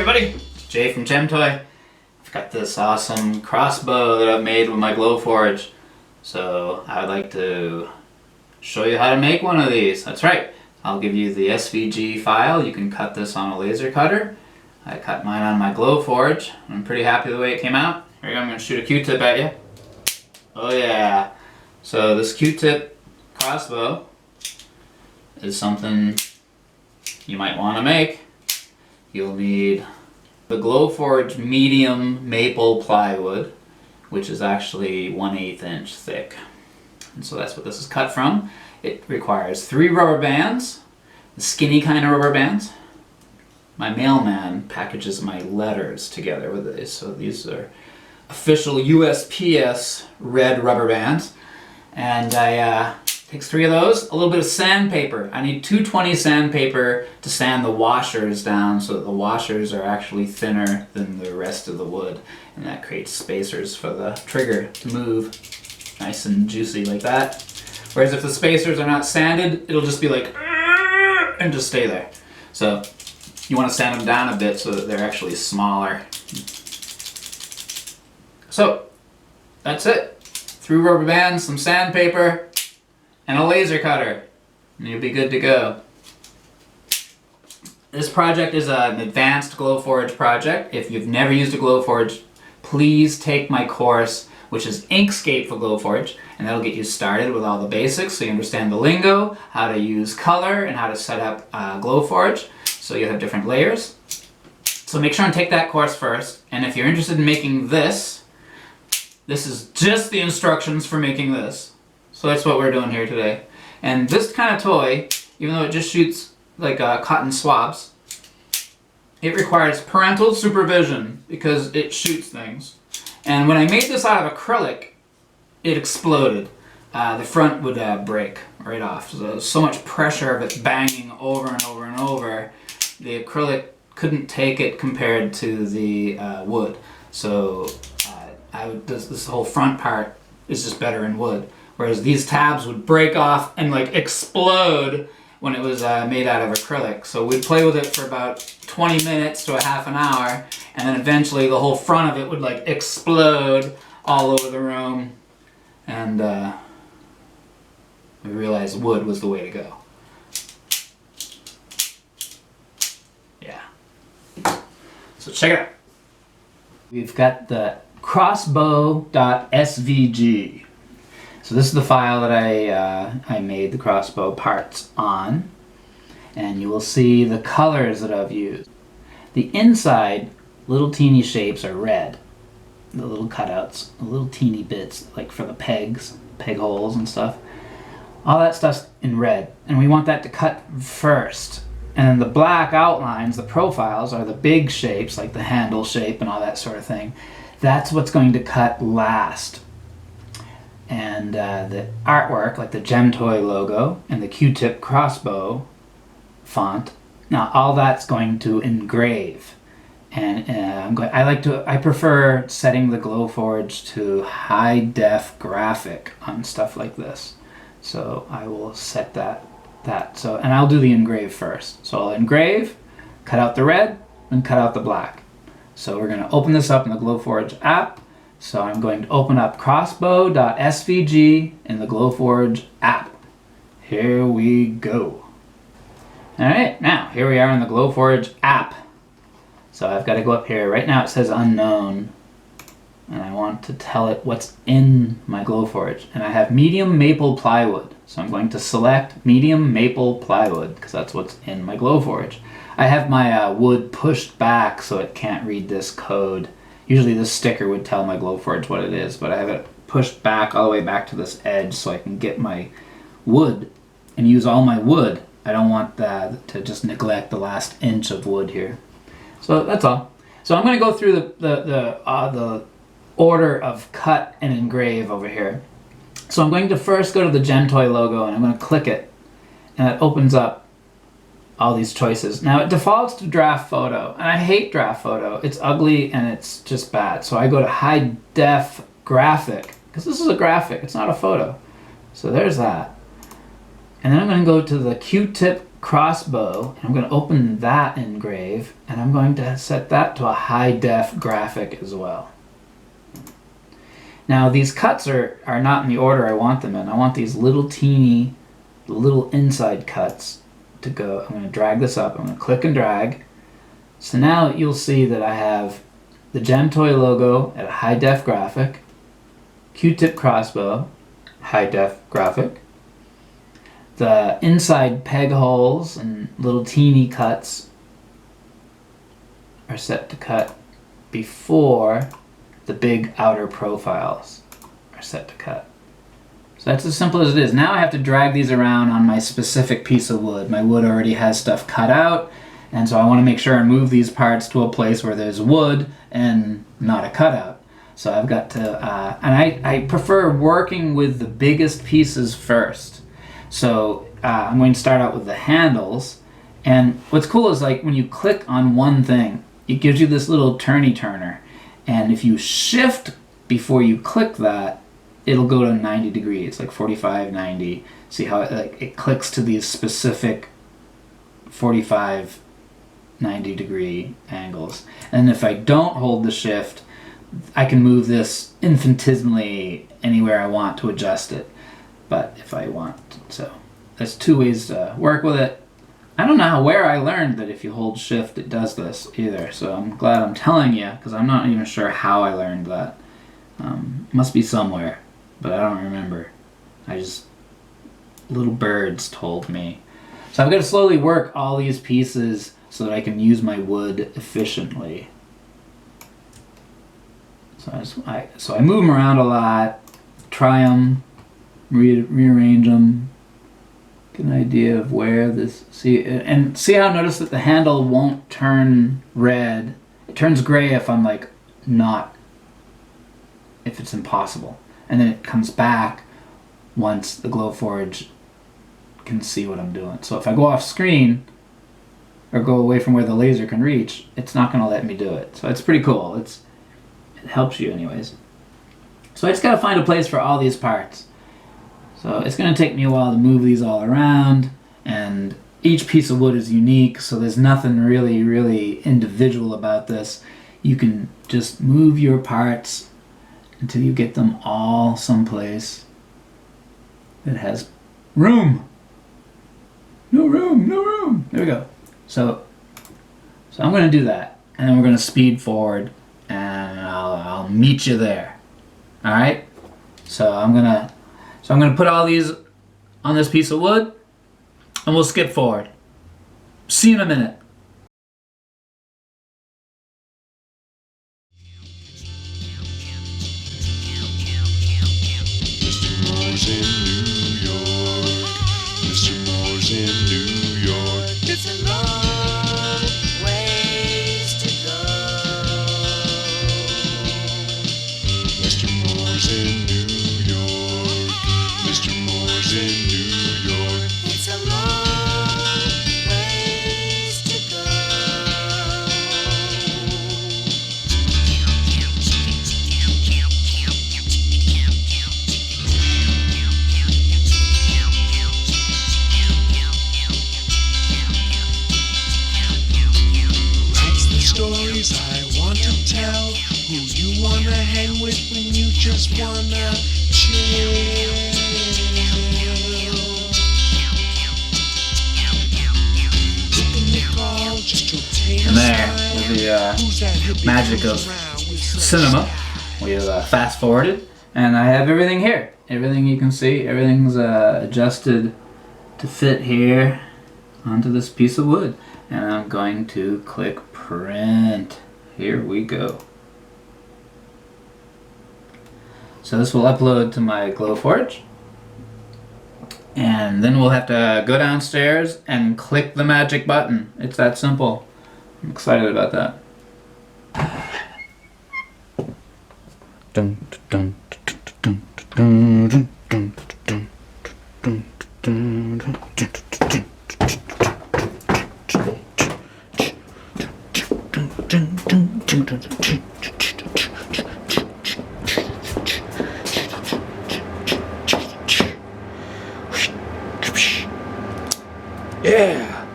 everybody, it's Jay from GemToy. I've got this awesome crossbow that I've made with my Glowforge. So I'd like to show you how to make one of these. That's right, I'll give you the SVG file. You can cut this on a laser cutter. I cut mine on my Glowforge. I'm pretty happy with the way it came out. Here you go, I'm going to shoot a Q-tip at you. Oh yeah. So this Q-tip crossbow is something you might want to make. You'll need the Glowforge medium maple plywood, which is actually 1/8 inch thick. And so that's what this is cut from. It requires 3 rubber bands, the skinny kind of rubber bands. My mailman packages my letters together with this, so these are official USPS red rubber bands. And I takes 3 of those, a little bit of sandpaper. I need 220 sandpaper to sand the washers down so that the washers are actually thinner than the rest of the wood, and that creates spacers for the trigger to move nice and juicy like that. Whereas if the spacers are not sanded, it'll just be like and just stay there. So you want to sand them down a bit so that they're actually smaller. So that's it. 3 rubber bands, some sandpaper, and a laser cutter, and you'll be good to go. This project is an advanced Glowforge project. If you've never used a Glowforge, please take my course, which is Inkscape for Glowforge, and that'll get you started with all the basics so you understand the lingo, how to use color, and how to set up Glowforge so you have different layers. So make sure and take that course first, and if you're interested in making this is just the instructions for making this. So that's what we're doing here today. And this kind of toy, even though it just shoots like cotton swabs, it requires parental supervision because it shoots things. And when I made this out of acrylic, it exploded. The front would break right off. So there was so much pressure of it banging over and over and over, the acrylic couldn't take it compared to the wood. So this whole front part is just better in wood. Whereas these tabs would break off and like explode when it was made out of acrylic. So we'd play with it for about 20 minutes to a half an hour, and then eventually the whole front of it would like explode all over the room, and we realized wood was the way to go. Yeah. So check it out. We've got the crossbow.svg. So this is the file that I made the crossbow parts on, and you will see the colors that I've used. The inside little teeny shapes are red, the little cutouts, the little teeny bits like for the pegs, peg holes and stuff. All that stuff's in red, and we want that to cut first. And then the black outlines, the profiles, are the big shapes like the handle shape and all that sort of thing. That's what's going to cut last. And the artwork, like the GemToy logo and the Q-tip crossbow font, now all that's going to engrave. And I prefer setting the Glowforge to high def graphic on stuff like this. So I will set that. And I'll do the engrave first. So I'll engrave, cut out the red, and cut out the black. So we're going to open this up in the Glowforge app. So I'm going to open up crossbow.svg in the Glowforge app. Here we go. Alright, now here we are in the Glowforge app. So I've got to go up here. Right now it says unknown, and I want to tell it what's in my Glowforge. And I have medium maple plywood. So I'm going to select medium maple plywood because that's what's in my Glowforge. I have my wood pushed back so it can't read this code. Usually this sticker would tell my Glowforge what it is, but I have it pushed back all the way back to this edge so I can get my wood and use all my wood. I don't want to just neglect the last inch of wood here. So that's all. So I'm going to go through the order of cut and engrave over here. So I'm going to first go to the GemToy logo, and I'm going to click it, and it opens up all these choices. Now it defaults to draft photo, and I hate draft photo. It's ugly and it's just bad. So I go to high def graphic, because this is a graphic, it's not a photo. So there's that. And then I'm going to go to the Q-tip Crossbow, and I'm going to open that engrave, and I'm going to set that to a high def graphic as well. Now these cuts are not in the order I want them in. I want these little teeny, little inside cuts to go. I'm going to drag this up. I'm going to click and drag. So now you'll see that I have the Gem Toy logo at a high def graphic, Q-tip crossbow, high def graphic. The inside peg holes and little teeny cuts are set to cut before the big outer profiles are set to cut. So that's as simple as it is. Now I have to drag these around on my specific piece of wood. My wood already has stuff cut out, and so I want to make sure I move these parts to a place where there's wood and not a cutout. So I've got to, and I prefer working with the biggest pieces first. So I'm going to start out with the handles, and what's cool is like when you click on one thing, it gives you this little turner, and if you shift before you click that, it'll go to 90 degrees, like 45, 90. See how it clicks to these specific 45, 90 degree angles. And if I don't hold the shift, I can move this infinitesimally anywhere I want to adjust it. But if I want, so there's two ways to work with it. I don't know where I learned that if you hold shift it does this either, so I'm glad I'm telling you, because I'm not even sure how I learned that. Must be somewhere, but I don't remember. Little birds told me. So I've got to slowly work all these pieces so that I can use my wood efficiently. So I move them around a lot, try them, rearrange them, get an idea of where this, see how notice that the handle won't turn red. It turns gray if I'm like if it's impossible. And then it comes back once the Glowforge can see what I'm doing. So if I go off screen or go away from where the laser can reach, it's not going to let me do it. So it's pretty cool. It helps you anyways. So I just got to find a place for all these parts. So it's going to take me a while to move these all around, and each piece of wood is unique, so there's nothing really individual about this. You can just move your parts until you get them all someplace that has room. No room. There we go. So I'm going to do that, and then we're going to speed forward, and I'll meet you there. All right. So I'm gonna put all these on this piece of wood, and we'll skip forward. See you in a minute. Mr. Moore's in New York. Mr. Moore's in New York. It's a long ways to go. Mr. Moore's in New York. Mr. Moore's in New York. It's a long ways to go. Writes the stories I want to tell. Who you wanna hang with when you just wanna chill. And there is the magic of cinema. We have fast forwarded, and I have everything here. Everything you can see, everything's adjusted to fit here onto this piece of wood. And I'm going to click print. Here we go. So this will upload to my Glowforge. And then we'll have to go downstairs and click the magic button. It's that simple. I'm excited about that. Dun, dun, dun, dun, dun, dun, dun, dun, dun, dun, Yeah.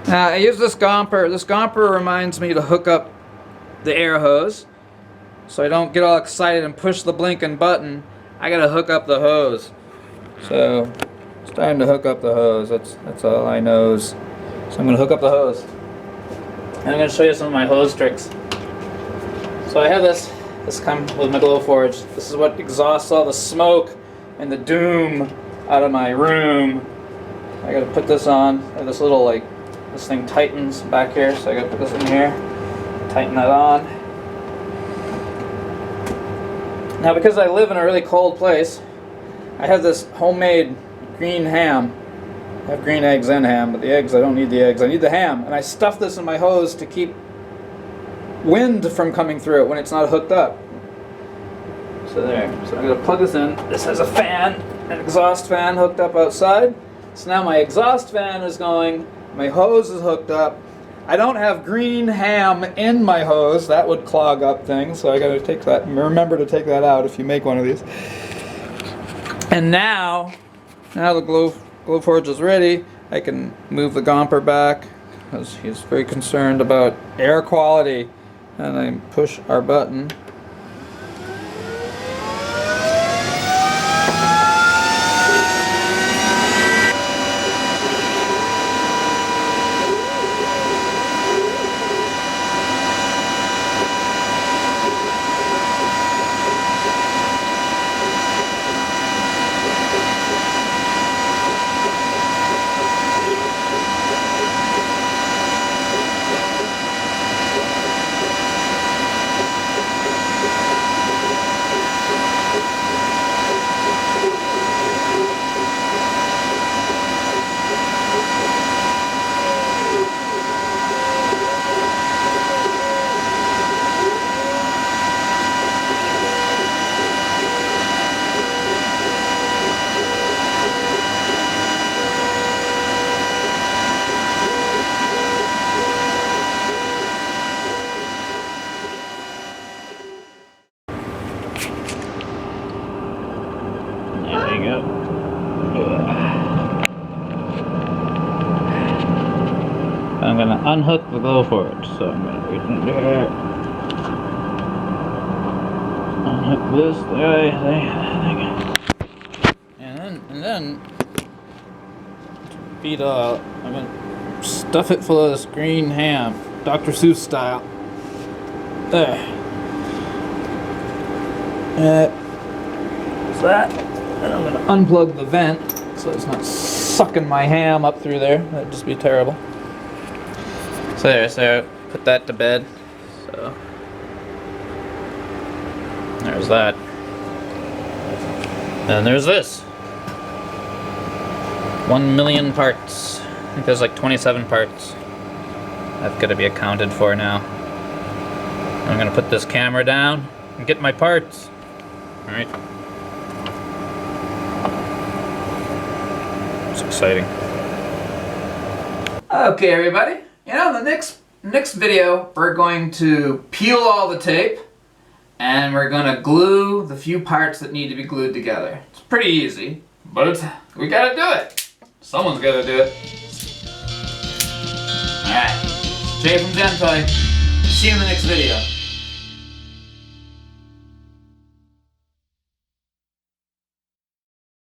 Now I use this gomper. This gomper reminds me to hook up the air hose, so I don't get all excited and push the blinking button. I gotta hook up the hose. So it's time to hook up the hose. That's all I knows. So I'm gonna hook up the hose. And I'm gonna show you some of my hose tricks. So I have this comes with my Glowforge. This is what exhausts all the smoke and the doom out of my room. I gotta put this on. I have this little this thing tightens back here, so I gotta put this in here, tighten that on. Now because I live in a really cold place, I have this homemade green ham. I have green eggs and ham, but the eggs, I don't need the eggs, I need the ham. And I stuff this in my hose to keep wind from coming through it when it's not hooked up. So there, so I'm gonna plug this in. This has a fan, an exhaust fan hooked up outside. So now my exhaust fan is going, my hose is hooked up. I don't have green ham in my hose, that would clog up things, so I gotta take that, remember to take that out if you make one of these. And now the Glowforge is ready. I can move the gomper back because he's very concerned about air quality. And I push our button. There you go. I'm going to unhook the Glowforge, so I'm going to reach in there. Unhook this, and then feed out. I'm going to stuff it full of this green ham, Dr. Seuss style. There. That's that. And I'm going to unplug the vent so it's not sucking my ham up through there. That'd just be terrible. So there, so put that to bed. So there's that. Then there's this. 1,000,000 parts. I think there's like 27 parts. That's got to be accounted for now. I'm gonna put this camera down and get my parts. All right. It's exciting. Okay, everybody. You know, in the next video, we're going to peel all the tape, and we're gonna glue the few parts that need to be glued together. It's pretty easy, but we gotta do it. Someone's gotta do it. All right. Jay from Gentoy. See you in the next video.